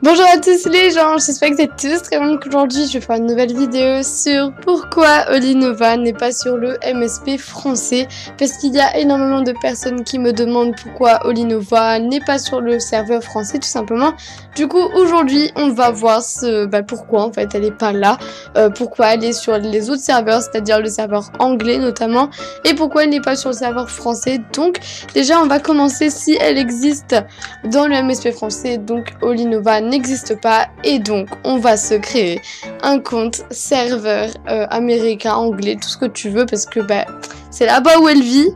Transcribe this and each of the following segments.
Bonjour à tous les gens, j'espère que vous êtes tous très bien. Aujourd'hui je vais faire une nouvelle vidéo sur pourquoi Olinova n'est pas sur le MSP français. Parce qu'il y a énormément de personnes qui me demandent pourquoi Olinova n'est pas sur le serveur français tout simplement. Du coup aujourd'hui on va voir pourquoi en fait elle n'est pas là. Pourquoi elle est sur les autres serveurs, c'est-à-dire le serveur anglais notamment. Et pourquoi elle n'est pas sur le serveur français. Donc déjà on va commencer si elle existe dans le MSP français. Donc Olinova n'existe pas et donc on va se créer un compte serveur américain, anglais, tout ce que tu veux parce que c'est là-bas où elle vit.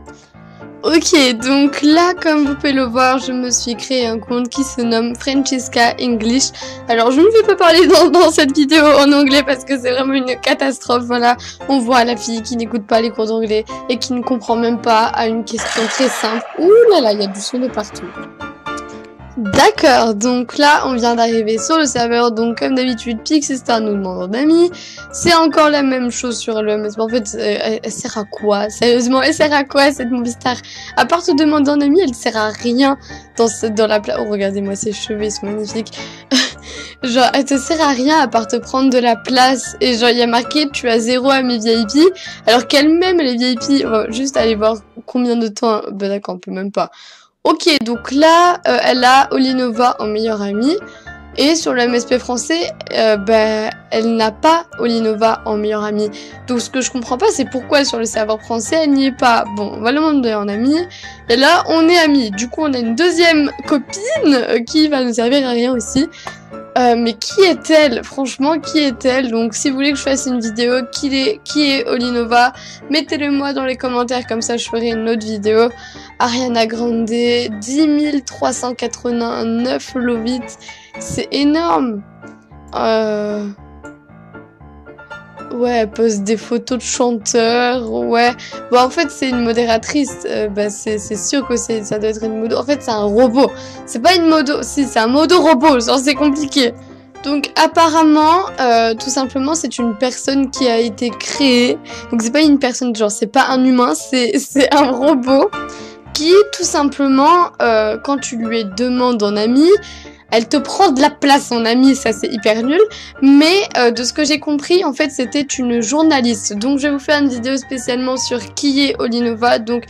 Ok, donc là, comme vous pouvez le voir, je me suis créé un compte qui se nomme Francesca English. Alors, je ne vais pas parler dans cette vidéo en anglais parce que c'est vraiment une catastrophe. Voilà, on voit la fille qui n'écoute pas les cours d'anglais et qui ne comprend même pas à une question très simple. Ouh là là, il y a du son de partout. D'accord, donc là on vient d'arriver sur le serveur, donc comme d'habitude Pixistar nous demande un ami. C'est encore la même chose sur le MSP. En fait, elle sert à quoi? Sérieusement, elle sert à quoi cette Movistar? À part te demander un ami, elle sert à rien dans la place. Oh, regardez-moi ses cheveux, ils sont magnifiques. Genre, elle te sert à rien à part te prendre de la place. Et genre, il y a marqué tu as 0 amis VIP, alors qu'elle-même elle est VIP. On va juste aller voir combien de temps. Bah d'accord, on peut même pas. Ok, donc là, elle a Olinova en meilleure amie. Et sur le MSP français, elle n'a pas Olinova en meilleure amie. Donc ce que je comprends pas, c'est pourquoi sur le serveur français, elle n'y est pas. Bon, on va le demander en ami. Et là, on est amis. Du coup, on a une deuxième copine qui va nous servir à rien aussi. Mais qui est-elle? Franchement, qui est-elle? Donc, si vous voulez que je fasse une vidéo, qui est Olinova, mettez-le moi dans les commentaires, comme ça je ferai une autre vidéo. Ariana Grande, 10 389 Lovit, c'est énorme. Ouais, elle poste des photos de chanteurs, ouais. Bon, en fait, c'est une modératrice. C'est sûr que ça doit être une modo. En fait, c'est un robot. C'est pas une modo. Si, c'est un modo robot. Genre, c'est compliqué. Donc, apparemment, tout simplement, c'est une personne qui a été créée. Donc, c'est pas une personne, genre, c'est pas un humain, c'est un robot qui, tout simplement, quand tu lui demandes en ami, elle te prend de la place en ami, ça c'est hyper nul. Mais de ce que j'ai compris, en fait, c'était une journaliste. Donc, je vais vous faire une vidéo spécialement sur qui est Olinova. Donc,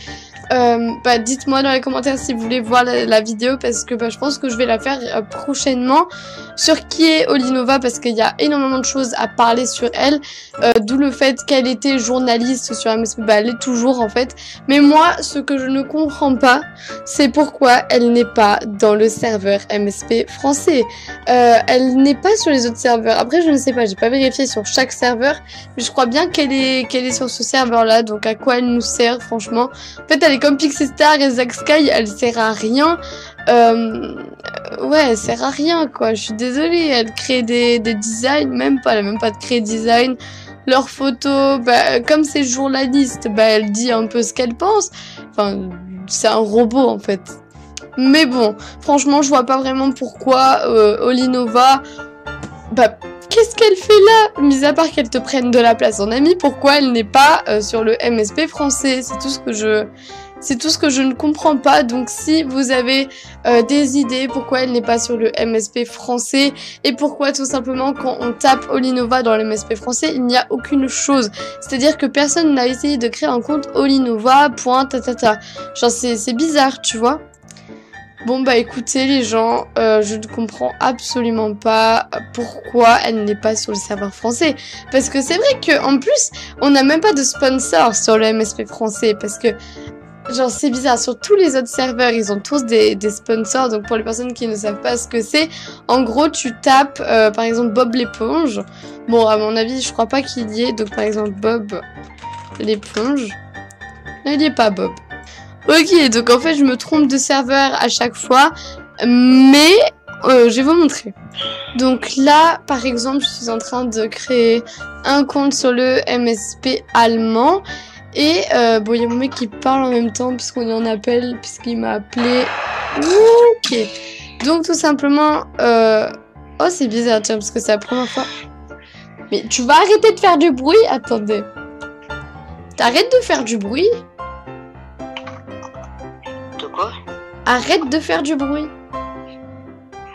dites-moi dans les commentaires si vous voulez voir la vidéo parce que je pense que je vais la faire prochainement sur qui est Olinova parce qu'il y a énormément de choses à parler sur elle, d'où le fait qu'elle était journaliste sur MSP, elle est toujours en fait. Mais moi, ce que je ne comprends pas, c'est pourquoi elle n'est pas dans le serveur MSP français. Elle n'est pas sur les autres serveurs. Après, je ne sais pas, j'ai pas vérifié sur chaque serveur, mais je crois bien qu'elle est sur ce serveur-là. Donc, à quoi elle nous sert, franchement? En fait, elle est comme Pixistar et Zack Sky, elle sert à rien. Ouais, elle sert à rien, quoi. Je suis désolée, elle crée des designs, même pas, elle a même pas de créer design. Leurs photos, comme c'est journaliste, elle dit un peu ce qu'elle pense. Enfin, c'est un robot, en fait. Mais bon, franchement, je vois pas vraiment pourquoi Olinova... qu'est-ce qu'elle fait là? Mis à part qu'elle te prenne de la place en ami, pourquoi elle n'est pas sur le MSP français? C'est tout ce que je ne comprends pas. Donc si vous avez des idées pourquoi elle n'est pas sur le MSP français et pourquoi tout simplement quand on tape Olinova dans le MSP français, il n'y a aucune chose. C'est-à-dire que personne n'a essayé de créer un compte Olinova, Genre c'est bizarre, tu vois. Bon écoutez les gens, je ne comprends absolument pas pourquoi elle n'est pas sur le serveur français. Parce que c'est vrai qu'en plus, on n'a même pas de sponsor sur le MSP français. Parce que, genre c'est bizarre, sur tous les autres serveurs, ils ont tous des sponsors. Donc pour les personnes qui ne savent pas ce que c'est, en gros tu tapes par exemple Bob l'éponge. Bon à mon avis, je crois pas qu'il y ait, donc par exemple Bob l'éponge. Non, il n'y est pas Bob. Ok, donc en fait, je me trompe de serveur à chaque fois, mais je vais vous montrer. Donc là, par exemple, je suis en train de créer un compte sur le MSP allemand. Et bon, il y a mon mec qui parle en même temps puisqu'on est en appel, puisqu'il m'a appelé. Ok. Donc tout simplement... Oh, c'est bizarre, tiens, parce que c'est la première fois. Mais tu vas arrêter de faire du bruit? Attendez. T'arrêtes de faire du bruit? De quoi? Arrête de faire du bruit.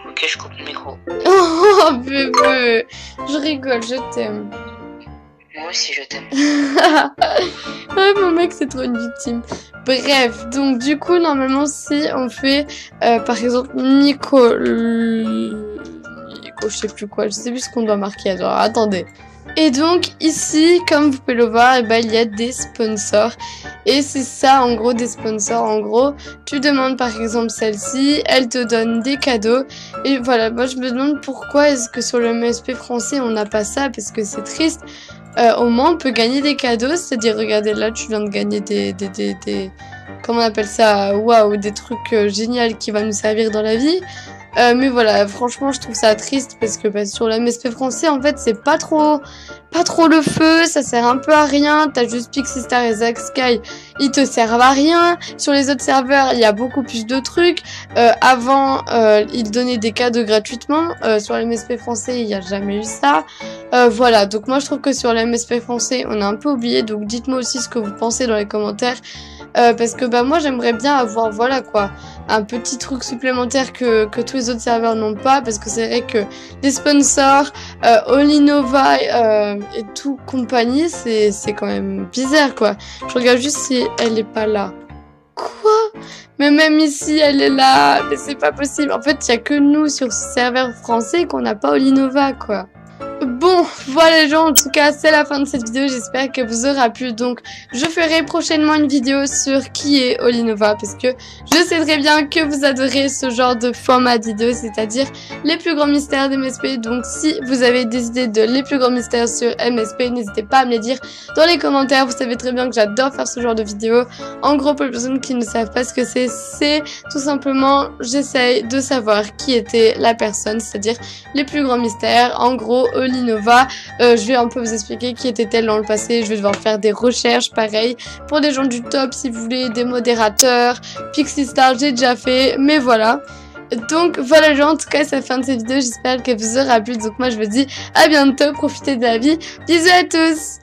Ok, je coupe le micro. trop. Oh bébé, je rigole, je t'aime. Moi aussi, je t'aime. Ouais, mon mec, c'est trop une victime. Bref, donc du coup, normalement, si on fait, par exemple, Nico, je sais plus quoi, je sais plus ce qu'on doit marquer. Alors, attendez. Et donc, ici, comme vous pouvez le voir, eh ben, il y a des sponsors. Et c'est ça, en gros, des sponsors. En gros, tu demandes, par exemple, celle-ci, elle te donne des cadeaux. Et voilà, moi, je me demande pourquoi est-ce que sur le MSP français, on n'a pas ça, parce que c'est triste. Au moins, on peut gagner des cadeaux, c'est-à-dire, regardez, là, tu viens de gagner des comment on appelle ça? Waouh, des trucs géniaux qui vont nous servir dans la vie. Mais voilà, franchement, je trouve ça triste parce que bah, sur le MSP français, en fait, c'est pas trop le feu, ça sert un peu à rien. T'as juste Pixie Star et Zack Sky, ils te servent à rien. Sur les autres serveurs, il y a beaucoup plus de trucs. Avant, ils donnaient des cadeaux gratuitement. Sur le MSP français, il n'y a jamais eu ça. Voilà, donc moi, je trouve que sur le MSP français, on a un peu oublié. Donc dites-moi aussi ce que vous pensez dans les commentaires. Parce que bah moi j'aimerais bien avoir voilà quoi un petit truc supplémentaire que tous les autres serveurs n'ont pas, parce que c'est vrai que les sponsors Olinova et tout compagnie, c'est quand même bizarre quoi. Je regarde juste si elle est pas là. Quoi? Mais même ici elle est là, mais c'est pas possible. En fait il y a que nous sur ce serveur français qu'on n'a pas Olinova quoi. Bon, voilà les gens, en tout cas, c'est la fin de cette vidéo, j'espère que vous aura plu. Donc, je ferai prochainement une vidéo sur qui est Olinova, parce que je sais très bien que vous adorez ce genre de format de vidéo, c'est-à-dire les plus grands mystères d'MSP. Donc, si vous avez des idées de les plus grands mystères sur MSP, n'hésitez pas à me les dire dans les commentaires. Vous savez très bien que j'adore faire ce genre de vidéo. En gros, pour les personnes qui ne savent pas ce que c'est tout simplement, j'essaye de savoir qui était la personne, c'est-à-dire les plus grands mystères. En gros, Olinova, je vais un peu vous expliquer qui était-elle dans le passé. Je vais devoir faire des recherches, pareil, pour des gens du top, si vous voulez, des modérateurs, Pixie Star, j'ai déjà fait, mais voilà. Donc voilà les gens, en tout cas c'est la fin de cette vidéo, j'espère qu'elle vous aura plu. Donc moi je vous dis à bientôt, profitez de la vie, bisous à tous.